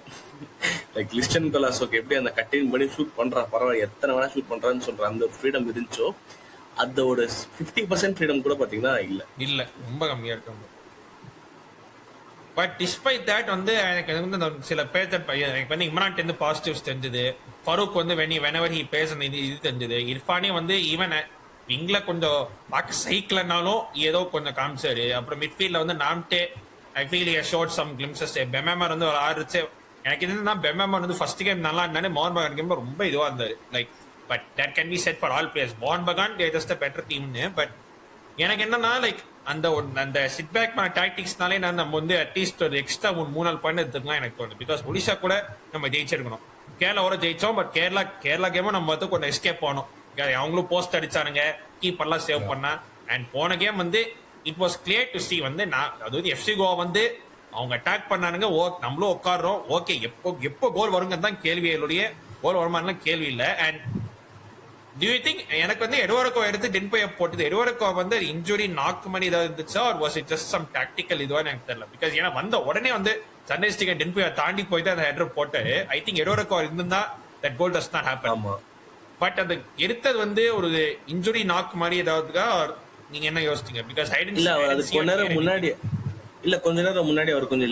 [SPEAKER 2] லைக் லிஸ்டன் கொலாசோக்கு எப்படி அந்த கட்டிங் பண்ணி ஷூட் பண்றான், பரவாயில்ல எத்தனை வேணா ஷூட் பண்றான்னு சொல்ற அந்த ஃப்ரீடம் இருந்துச்சோ அதோட 50% ஃப்ரீடம் கூட பாத்தீங்கன்னா இல்ல
[SPEAKER 1] ரொம்ப கம்மியா இருக்கு. பட் டிஸ்பைட் தட் வந்து எனக்கு வந்து சில பேர் எனக்கு வந்து இம்ரான் இருந்து பாசிட்டிவ்ஸ் தெரிஞ்சது, ஃபரூக் வந்து whenever he plays இது தெரிஞ்சது, இர்ஃபானே வந்து ஈவன் விங்ல கொஞ்சம் பார்க்க சைக்கிள்னாலும் ஏதோ கொஞ்சம் காமிச்சாரு. அப்புறம் மிட்ஃபீல்ட்ல வந்து நாம்டே ஐ ஃபீல் ஷோட் சம் கிளிம்சஸ். பெமேமர் வந்து ஒரு ஆறுச்சு. எனக்கு என்னன்னா பெமேமர் வந்து ஃபர்ஸ்ட் கேம் நல்லா இருந்தாலே மோகன் பகான் கேம் ரொம்ப இதுவா இருந்தாரு. Like but that can be said for all players. மோகன் பகான் ஜஸ்ட் அ பெட்டர் டீம்னு. பட் எனக்கு என்னன்னா லைக் அந்த சிட் பேக் டாக்டிக்ஸ்னாலே நம்ம வந்து அட்லீஸ்ட் ஒரு எக்ஸ்ட்ரா 3-4 பாயிண்ட் எடுத்துக்கலாம் எனக்கு தோணுது. பிகாஸ் ஒடிஷா கூட நம்ம ஜெயிச்சிருக்கணும், கேரளாவோட ஜெயிச்சோம். பட் கேரளா கேமும் நம்ம வந்து கொஞ்சம் எஸ்கேப் போனோம். அவங்களும் போஸ்ட் அடிச்சானுங்க, கீப்பர்லாம் சேவ் பண்ணா. அண்ட் போன கேம் வந்து it was clear to C வந்து அதாவது எஃப்சி கோவா வந்து அவங்க அட்டாக் பண்ணானுங்க, நம்மளும் உட்காடுறோம். ஓகே எப்போ கோல் வருங்க தான் கேள்விகளுடைய, கோல் வருமானம் கேள்வி இல்லை. அண்ட் do you think எனக்கு வந்து எட்வர்டோ எடுத்து டென்போயை போட்டது, எட்வர்டோ வந்து இன்ஜுரி நாக்கு மணி ஏதாவது இருந்துச்சா, or was it just some tactical இதுவா எனக்கு தெரியல. பிகாஸ் ஏன்னா வந்த உடனே வந்து சன்ரைஸ் டிக்கெட் டென்போயை தாண்டி போயிட்டு அந்த ஹெடர் போட்டாரு. ஐ திங்க் எட்வர்டோ இருந்தா that goal does not happen. But அந்த எடுத்தது வந்து ஒரு இன்ஜுரி நாக்கு மாதிரி ஏதாவதுக்கா நீங்க என்ன யோசிச்சீங்க? பிகாஸ்
[SPEAKER 2] கொஞ்ச நேரம் முன்னாடி அவர் கொஞ்சம்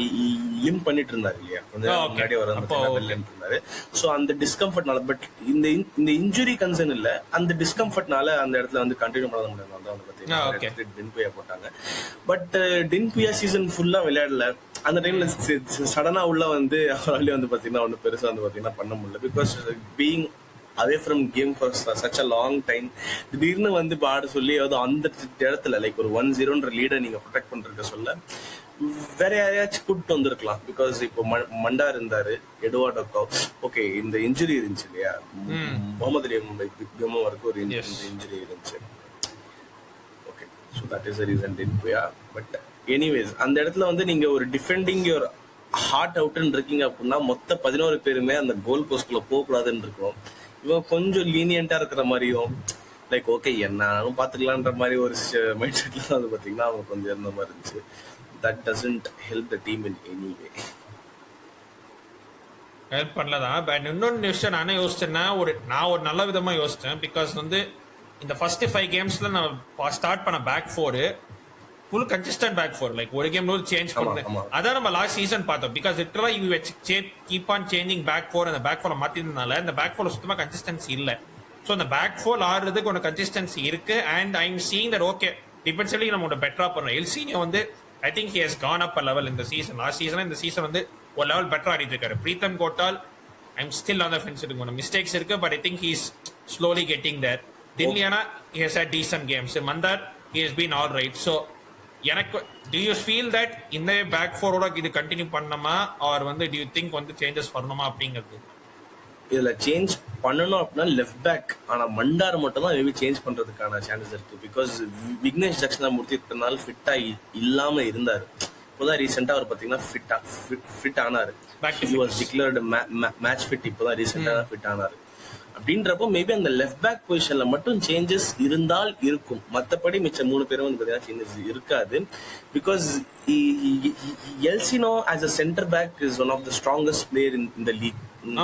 [SPEAKER 2] லிம் பண்ணிட்டு இருந்தாரு இல்லையா, கொஞ்ச நேரம் முன்னாடி அவர் இருந்தாரு. சோ அந்த டிஸ்கம்ஃபர்ட்னால, பட் இந்த இன்ஜுரி கன்சர்ன் இல்ல, அந்த டிஸ்கம்ஃபர்ட்னால அந்த இடத்துல வந்து கண்டினியூ பண்ண முடியாது. டின்புயா போட்டாங்க. பட் டின்புயா சீசன் ஃபுல்லா விளையாடல. அந்த டைம்ல சடனா உள்ள வந்து அவராலே வந்து பாத்தீங்கன்னா ஒண்ணு பெருசா வந்து பாத்தீங்கன்னா பண்ண முடியல. Because being away from game for such a long time, திடீர்னு வந்து பாட சொல்லி அந்த இடத்துல லைக் ஒரு 1-0ன்ற லீடை நீங்க ப்ரொடெக்ட் பண்றதுக்கு சொல்ல வேற யாரையாச்சும் கூப்பிட்டு வந்திருக்கலாம். பிகாஸ் இப்போ மண்டா இருந்தாரு, எட்வர்டோ ஓகே, இந்த இன்ஜுரி இருந்துச்சு இல்லையா, முகமது அலி வரைக்கும் ஒரு இன்ஜுரி இருந்துச்சு. Okay, so that is the reason Tinpuia. But anyways அந்த இடத்துல வந்து நீங்க ஒரு டிஃபெண்டிங் யோர் ஹார்ட் அவுட்னு இருக்கீங்க அப்படின்னா மொத்த 11 பேருமே அந்த கோல் போஸ்ட்குள்ள போகக்கூடாதுன்னு இருக்கும். இவன் கொஞ்சம் லீனியண்டா இருக்கிற மாதிரியும் லைக் ஓகே என்னாலும் பாத்துக்கலான்ற மாதிரி ஒரு மைண்ட் செட்ல வந்து பாத்தீங்கன்னா அவங்க கொஞ்சம் இருந்த மாதிரி இருந்துச்சு. That doesn't help the team in any வே.
[SPEAKER 1] ஹெல்ப் பண்ணலதான். பட் இன்னொன்று விஷயம் நானே யோசிச்சேன்னா நான் ஒரு நல்ல விதமா யோசிச்சேன். பிகாஸ் வந்து இந்த ஃபர்ஸ்ட் 5 கேம்ஸ்ல நான் ஸ்டார்ட் பண்ண back 4 full consistent back 4, like ஒரு கேம் சேஞ்ச் பண்ணேன். அதான் நம்ம லாஸ்ட் சீசன் பார்த்தோம். பிகாஸ் லிட்டரலா you keep on changing back 4. அந்த பேக் 4 மாத்தினால இந்த பேக் 4 சுத்தமா கன்சிஸ்டன்சி இல்ல. ஸோ அந்த பேக் 4 ஆடுறதுக்கு ஒரு கன்சிஸ்டன்சி இருக்கு. And I am seeing that okay defensively நம்ம பெட்டரா பண்றோம். எல்சினியோ வந்து I think he has gone up a level இந்த சீசன். லாஸ்ட் சீசன் இந்த சீசன் வந்து ஒரு லெவல் பெட்டரா ஆடிட்டு இருக்காரு. Pritam Kotal I am still on the fence. இருக்கு மிஸ்டேக்ஸ் இருக்கு, but I think he is slowly getting there. தில்லியானா he has had decent games. Mandar he has been all right. So எனக்கு do you feel that இந்த back 4ஓட இது continue பண்ணணுமா, R வந்து do you think வந்து changes பண்ணணுமா அப்படிங்கிறது?
[SPEAKER 2] இதுல சேஞ்ச் பண்ணணும் அப்படின்னா லெஃப்ட் பேக், ஆனா மண்டார் மட்டும் தான் மேபி சேஞ்ச் பண்றதுக்கான சான்சஸ் இருக்கு. பிகாஸ் விக்னேஷ் தட்சிணாமூர்த்தி இத்தனை நாள் ஃபிட்டா இல்லாம இருந்தாரு. இப்போதான் ரீசெண்டா அவர் பாத்தீங்கன்னா ஃபிட் ஆனாரு. he was declared match fit. இப்போதான் ரீசெண்டா ஃபிட் ஆனாரு. அப்படின்றப்போ மேபி அந்த லெஃப்ட் பேக் பொசிஷன்ல மட்டும் சேஞ்சஸ் இருந்தால் இருக்கும். மற்றபடி மிச்ச 3 பேரும் வந்து பாத்தீங்கன்னா சேஞ்சஸ் இருக்காது. Because Elsinho as a centre back is one of the strongest player in the league.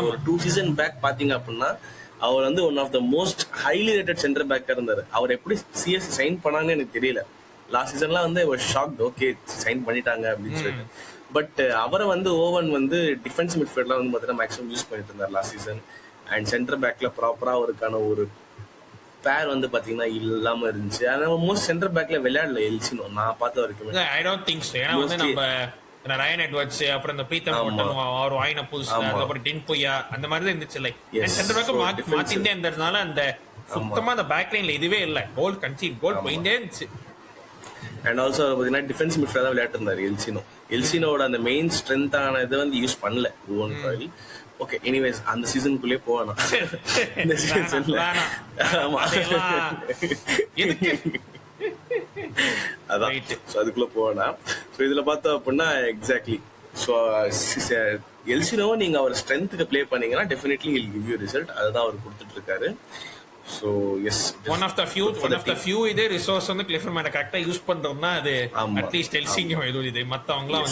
[SPEAKER 2] ஒரு 2 சீசன் பேக் பாத்தீங்க அப்படின்னா அவர் வந்து one of the most highly rated centre பேக்கா இருந்தாரு. அவர் எப்படி சிஎஸ் சைன் பண்ணாங்கன்னு எனக்கு தெரியல. லாஸ்ட் சீசன்லாம் வந்து ஷாக்ட், ஓகே சைன் பண்ணிட்டாங்க அப்படின்னு சொல்லிட்டு. பட் அவரை வந்து ஓவன் வந்து டிஃபென்ஸ் மிட்ஃபீல்ட்லாம் வந்து பாத்தீங்கன்னா மேக்ஸிமம் யூஸ் பண்ணிட்டு இருந்தார் லாஸ்ட் சீசன். அண்ட் சென்டர் பேக்ல ப்ராப்பரா அவருக்கான ஒரு பேர் வந்து பாத்தீங்கன்னா இல்லாம இருந்துச்சு. ஆனா மோஸ்ட் சென்டர் பேக்ல விளையாடல எல்சினோ நான் பார்த்த வரைக்கும்.
[SPEAKER 1] I don't think so. ஏன்னா வந்து நம்ம ரயன் எட்வர்ட்ஸ், அப்புறம் இந்த பிரீத்தம் கோட்டல் அவர் வாயின புதுசு, அப்புறம் டின்புயா அந்த மாதிரி தான் இருந்துச்சு. லைக் சென்டர் பேக் மாத்திட்டே இருந்ததுனால அந்த சுத்தமா அந்த பேக் லைன்ல இதுவே இல்ல. கோல் போயிட்டே இருந்துச்சு.
[SPEAKER 2] அண்ட் ஆல்சோ பாத்தீங்கன்னா டிஃபென்ஸ் மிட்ஃபீல்டர் தான் விளையாட்டு இருந்தாரு எல்சினோட அந்த மெயின் ஸ்ட்ரென்த்தான இதை வந்து யூஸ் பண்ணல ஓவன் ராயல். ஓகே, எனிவேஸ் அந்த சீசனுக்குள்ளே போகணும். இந்த சீசன்ல அதான் அதுக்குள்ள போனா. ஸோ இதுல பார்த்தோம் அப்படின்னா எக்ஸாக்ட்லி ஸோ எல்சினோவை நீங்க அவர் ஸ்ட்ரென்த்துக்கு பிளே பண்ணீங்கன்னா definitely he'll give you result. அதுதான் அவர் கொடுத்துட்டு இருக்காரு. So yes,
[SPEAKER 1] one of the few இதே ரிசோர்ஸ் வந்து கிளிஃபர் மேல கரெக்டா யூஸ் பண்றோம்னா அது
[SPEAKER 2] ஆமா.
[SPEAKER 1] அட்லீஸ்ட் எல்சிங்க இது மத்தவங்களாம்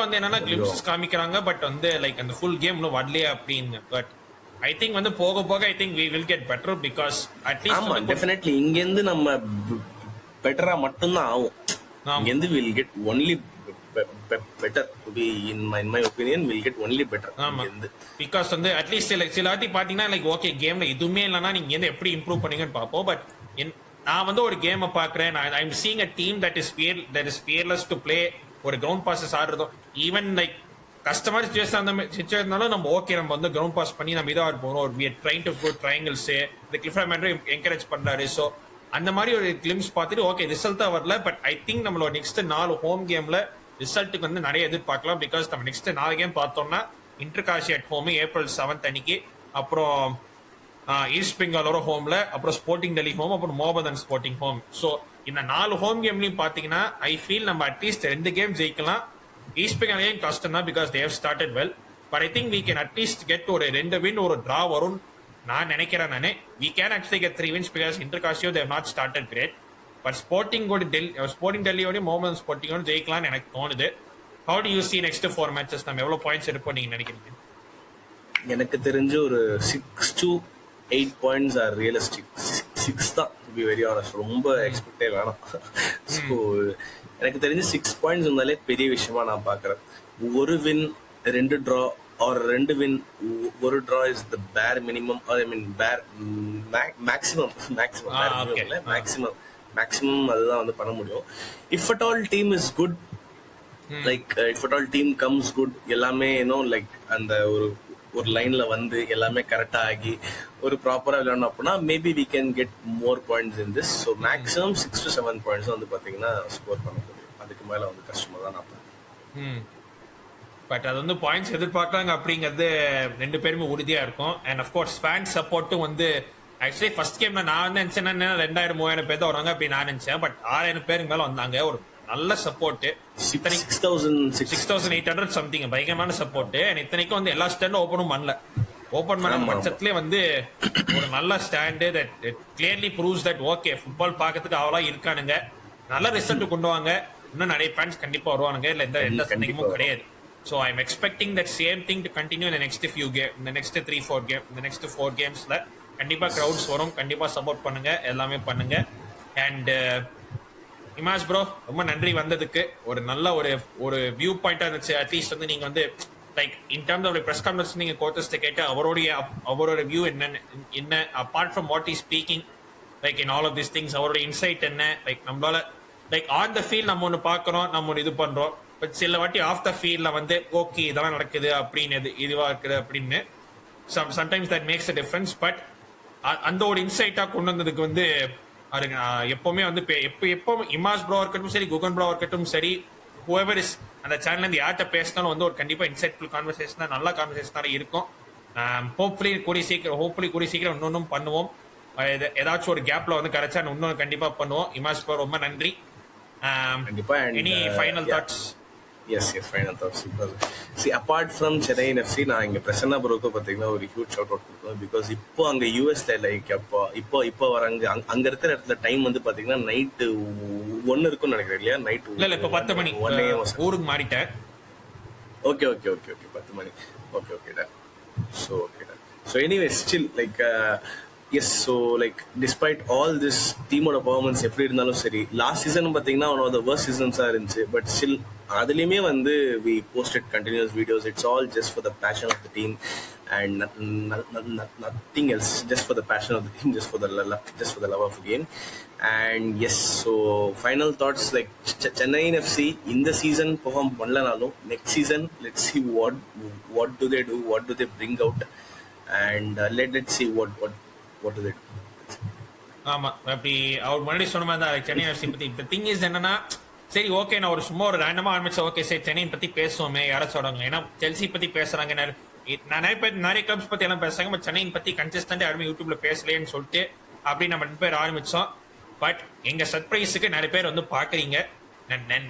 [SPEAKER 1] வந்து என்னன்னா கிளிம்ஸ் காமிக்கிறாங்க பட் வந்து லைக் அந்த ஃபுல் கேம் இன்னும் வரலையே அப்படின்னு. பட் ஐ திங்க் வந்து போக போக I think we will get better because
[SPEAKER 2] ஆமா
[SPEAKER 1] அட்லீஸ்ட்
[SPEAKER 2] டெஃபினெட்லி இங்க இருந்து நம்ம பெட்டரா மட்டும்தான் ஆகும். இங்க இருந்து will get only better to be in my opinion will get only better.
[SPEAKER 1] ஆமா பிகாஸ் வந்து அட்லீஸ்ட் சில வாட்டி பாத்தீங்கன்னா லைக் ஓகே கேம்ல எதுவுமே இல்லைன்னா நீங்க வந்து எப்படி இம்ப்ரூவ் பண்ணீங்கன்னு பார்ப்போம். பட் நான் வந்து ஒரு கேமை பாக்குறேன், I am seeing a team that is fearless to play. ஒரு கிரவுண்ட் பாஸஸ் ஆடுறதும் ஈவன் லைக் கஸ்டமர் சிச்சுவேஷன் இருந்தாலும் நம்ம ஓகே நம்ம வந்து கிரவுண்ட் பாஸ் பண்ணி நம்ம இதாக போறோம். ஒரு ட்ரைங் டு ப்ரூவ் ட்ரையாங்கிள்ஸ் இந்த கிளிஃபர் மேண்டர் என்கரேஜ் பண்றாரு. ஸோ அந்த மாதிரி ஒரு கிளிம்ஸ் பார்த்துட்டு ஓகே ரிசல்ட் தான் வரல. பட் ஐ திங்க் நம்மளோட நெக்ஸ்ட் 4 ஹோம் கேம்ல ரிசல்ட்டுக்கு வந்து நிறைய எதிர்பார்க்கலாம். பிகாஸ் நம்ம நெக்ஸ்ட் 4 கேம் பார்த்தோம்னா இன்டர்காஷி அட் ஹோம் ஏப்ரல் 7 அன்னைக்கு, அப்புறம் ஈஸ்ட் பெங்காலோட ஹோம்ல, அப்புறம் ஸ்போர்ட்டிங் டெல்லி ஹோம், அப்புறம் மோபதன் ஸ்போர்ட்டிங் ஹோம். ஸோ இந்த 4 ஹோம் கேம்லயும் பாத்தீங்கன்னா ஐ ஃபீல் நம்ம அட்லீஸ்ட் 2 கேம் ஜெயிக்கலாம். ஈஸ்ட் பெங்கால் கேம் கஷ்டம் தான் because they have started well. But I think we can at least get ஒரு 2 வின் ஒரு டிரா வரும் நான் நினைக்கிறேன். நானே we can actually get 3 wins because இன்டர்காஷியோ they've not started great. But sporting டெல்லியோடய மோபதன் ஸ்போர்ட்டிங்கோட ஜெயிக்கலாம்னு எனக்கு தோணுது. How do you see next 4 matches நம்ம எவ்வளவு பாயிண்ட்ஸ் எடுப்போம் நீங்க நினைக்கிறீங்க?
[SPEAKER 2] எனக்கு தெரிஞ்சு ஒரு 6 to 8 பாயிண்ட்ஸ் ஆர் ரியலிஸ்டிக். 6 தான் டு பி வெரி ஆனஸ்ட், ரொம்ப எக்ஸ்பெக்டே வேணாம். ஸோ எனக்கு தெரிஞ்சு 6 பாயிண்ட்ஸ் இருந்தாலே பெரிய விஷயமா நான் பாக்குறேன். ஒரு win 2 draw or 2 win 1 draw is the bare minimum. ஐ மீன் பேர் மேக்ஸிமம் அதுதான் வந்து பண்ண முடியும். If at all team is good, like if at all team comes good, எல்லாமே லைக் அந்த ஒரு லைன்ல வந்து எல்லாமே கரெக்டா ஆகி ஒரு ப்ராப்பரா விளையாடணும் அப்படின்னா maybe we can get more points in this. So maximum 6 to 7 points வந்து பாத்தீங்கன்னா ஸ்கோர் பண்ண முடியும். அதுக்கு மேல வந்து கஷ்டமா தான் நான் பார்க்கிறேன்.
[SPEAKER 1] பட் அது வந்து பாயிண்ட்ஸ் எதிர்பார்க்கறாங்க அப்படிங்கிறது 2 பேருமே உறுதியா இருக்கும். அண்ட் அஃப்கோர்ஸ் ஃபேன் சப்போர்ட்டும் வந்து ஆக்சுவலி ஃபர்ஸ்ட் கேம்ல நான் வந்து நினைச்சேன் 2000-3000 பேர் தான் வராங்க அப்படி நான் நினைச்சேன். பட் 6000 பேருக்கு மேல வந்தாங்க. ஒரு நல்ல சப்போர்ட். 6800 சம்திங் பயங்கரமான சப்போர்ட். இத்தனைக்கும் வந்து எல்லா ஸ்டாண்டும் ஓபன் பண்ண பட்சத்திலே வந்து ஒரு நல்ல stand that clearly proves that okay football பார்க்கறதுக்கு அவ்வளோ இருக்கானுங்க. நல்ல ரிசல்ட் கொண்டு வாங்க. இன்னும் நிறைய ஃபேன்ஸ் கண்டிப்பா வருவானுங்க. இல்ல எந்த சந்தேகமும் கிடையாது. So I'm expecting that same thing to continue in the next few game, in the next 3-4 game, in the next 4 gamesல கண்டிப்பா crowds வரும். கண்டிப்பா சப்போர்ட் பண்ணுங்க, எல்லாமே பண்ணுங்க. அண்ட் இமாஜ் ப்ரோ ரொம்ப நன்றி வந்ததுக்கு. ஒரு நல்ல ஒரு வியூ பாயிண்டா இருந்துச்சு. அட்லீஸ்ட் வந்து நீங்க வந்து like in terms of press conference நீங்க கோச்சஸ்ட கேட்டு அவரோட வியூ என்ன apart from what is speaking like in all of this things, அவரோட இன்சைட் என்ன, லைக் நம்மளால லைக் ஆன் த ஃபீல்ட் நம்ம ஒன்று பார்க்குறோம், நம்ம ஒன்று இது பண்றோம். பட் சில வாட்டி ஆஃப் த ஃபீல்ட்ல வந்து ஓகே இதெல்லாம் நடக்குது அப்படின்னு இதுவா இருக்குது அப்படின்னு sometimes that makes a difference. But அந்த ஒரு இன்சைட்டா கொண்டு வந்ததுக்கு வந்து எப்பவுமே வந்து எப்போ இமாஜ் ப்ரோ இருக்கட்டும் சரி, குகன் ப்ரோ இருக்கட்டும் சரி, whoever is அந்த சேனல்ல இருந்து யார்கிட்ட பேசினாலும் வந்து ஒரு கண்டிப்பா இன்சைட்ஃபுல் கான்வர்சேஷனா நல்ல கான்வர்சேஷனா இருக்கும். ஹோப்ஃபுல்லி கூடிய சீக்கிரம் இன்னொன்னும் பண்ணுவோம். ஏதாச்சும் ஒரு கேப்ல வந்து கிடைச்சா இன்னொன்று கண்டிப்பா பண்ணுவோம். இமாஜ் ப்ரோ ரொம்ப நன்றி. Any final thoughts?
[SPEAKER 2] Yes, final thoughts. See, apart from Chennai FC, நான் இங்க பிரசன்னா ப்ரோக்கு பாத்தீங்கன்னா ஒரு ஹியூஜ் ஷவுட் அவுட் கொடுப்பேன். பிகாஸ் இப்போ அங்க யூஎஸ்ல லைக் இப்போ வராங்க அங்க இருக்கிற இடத்துல டைம் வந்து பாத்தீங்கன்னா நைட்டு 1 இருக்கும்னு நினைக்கிறேன் இல்லையா? நைட்
[SPEAKER 1] இல்ல இப்ப 10 மணி ஊருக்கு மாறிட்டேன்.
[SPEAKER 2] ஓகே 10 மணி. Okay done. So anyway, still like yes, so like despite all this team oda performance எப்படி இருந்தாலும் சரி, லாஸ்ட் சீசன் பாத்தீங்கன்னா one of the worst seasons இருந்துச்சு. பட் ஸ்டில் அதுலயுமே வந்து we posted continuous videos. It's all just for the passion of the team and nothing else, just for the passion of the team, just for the love of the game. And yes, so final thoughts like Chennai FC in the season perform பண்ணலனாலும் next season let's see what do they do, what do they bring out, and let's see what do they do.
[SPEAKER 1] ஆமா அப்படி அவர் முன்னாடி சொன்ன மாதிரி தான் Chennai FC பத்தி. இந்த thing is என்னன்னா சரி ஓகே நான் ஒரு சும்மா ஒரு ரேண்டமா ஆரம்பிச்சேன். ஓகே சரி சென்னை பத்தி பேசுவோமே யாராச்சும் சொல்றாங்க, ஏன்னா செல்சி பத்தி பேசுறாங்க, நிறைய கிளப்ஸ் பத்தி எல்லாம் பேசுறாங்க. பட் சென்னை பத்தி கன்சிஸ்டன்டா யாருமே யூடியூப்ல பேசலையேன்னு சொல்லிட்டு அப்படி நம்ம 2 பேர் ஆரம்பிச்சோம். பட் எங்க சர்ப்ரைஸுக்கு நிறைய பேர் வந்து பாக்குறீங்க.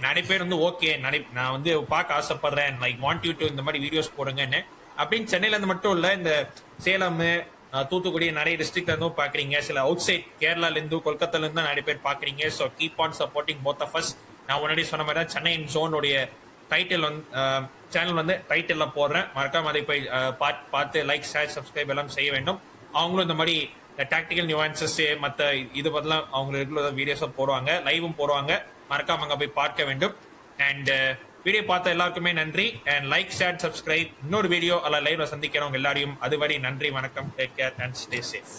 [SPEAKER 1] நிறைய பேர் வந்து ஓகே நான் வந்து பார்க்க ஆசைப்படுறேன், லைக் வாண்ட் யூ டு இந்த மாதிரி வீடியோஸ் போடுங்கன்னு அப்படின்னு சென்னையில இருந்து மட்டும் இல்ல, இந்த சேலம் தூத்துக்குடி நிறைய டிஸ்ட்ரிக்ட்ல இருந்தும் பாக்குறீங்க, சில அவுட் சைட் கேரளால இருந்து கொல்கத்தால இருந்து நிறைய பேர் பாக்குறீங்க. So keep on supporting both of us. நான் முன்னாடி சொன்ன மாதிரி தான் சென்னை ஜோனுடைய டைட்டில் வந்து சேனல் வந்து டைட்டில்ல போடுறேன், மறக்காம அதை போய் பார்த்து லைக் ஷேர் சப்ஸ்கிரைப் எல்லாம் செய்ய வேண்டும். அவங்களும் இந்த மாதிரி டாக்டிக்கல் நியூவான்சஸ் மற்ற இது பதிலாம் அவங்க ரெகுலர் வீடியோஸும் போடுவாங்க, லைவும் போடுவாங்க, மறக்காம அங்க போய் பார்க்க வேண்டும். அண்ட் வீடியோ பார்த்த எல்லாருக்குமே நன்றி. And like share subscribe. இன்னொரு வீடியோ அல்ல லைவ்ல சந்திக்கிறவங்க எல்லாரையும் அதுவரை நன்றி, வணக்கம், take care and stay safe.